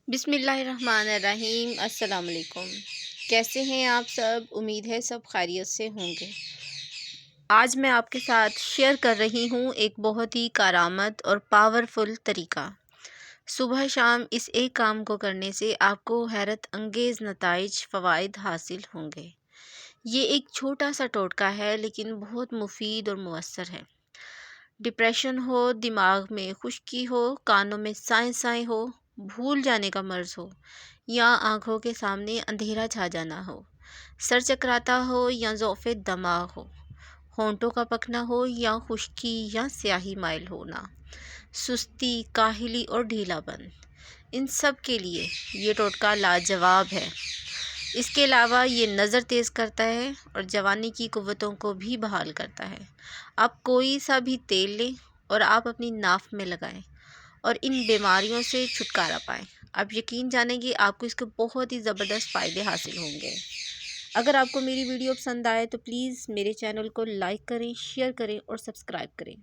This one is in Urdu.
بسم اللہ الرحمن الرحیم۔ السلام علیکم۔ کیسے ہیں آپ سب؟ امید ہے سب خیریت سے ہوں گے۔ آج میں آپ کے ساتھ شیئر کر رہی ہوں ایک بہت ہی کارآمد اور پاورفل طریقہ۔ صبح شام اس ایک کام کو کرنے سے آپ کو حیرت انگیز نتائج فوائد حاصل ہوں گے۔ یہ ایک چھوٹا سا ٹوٹکا ہے لیکن بہت مفید اور مؤثر ہے۔ ڈپریشن ہو، دماغ میں خشکی ہو، کانوں میں سائیں سائیں ہو، بھول جانے کا مرض ہو، یا آنکھوں کے سامنے اندھیرا چھا جانا ہو، سر چکراتا ہو یا ضعف دماغ ہو، ہونٹوں کا پکنا ہو یا خشکی یا سیاہی مائل ہونا، سستی، کاہلی اور ڈھیلا پن، ان سب کے لیے یہ ٹوٹکا لاجواب ہے۔ اس کے علاوہ یہ نظر تیز کرتا ہے اور جوانی کی قوتوں کو بھی بحال کرتا ہے۔ آپ کوئی سا بھی تیل لیں اور آپ اپنی ناف میں لگائیں اور ان بیماریوں سے چھٹکارا پائیں۔ آپ یقین جانیں گے آپ کو اس کے بہت ہی زبردست فائدے حاصل ہوں گے۔ اگر آپ کو میری ویڈیو پسند آئے تو پلیز میرے چینل کو لائک کریں، شیئر کریں اور سبسکرائب کریں۔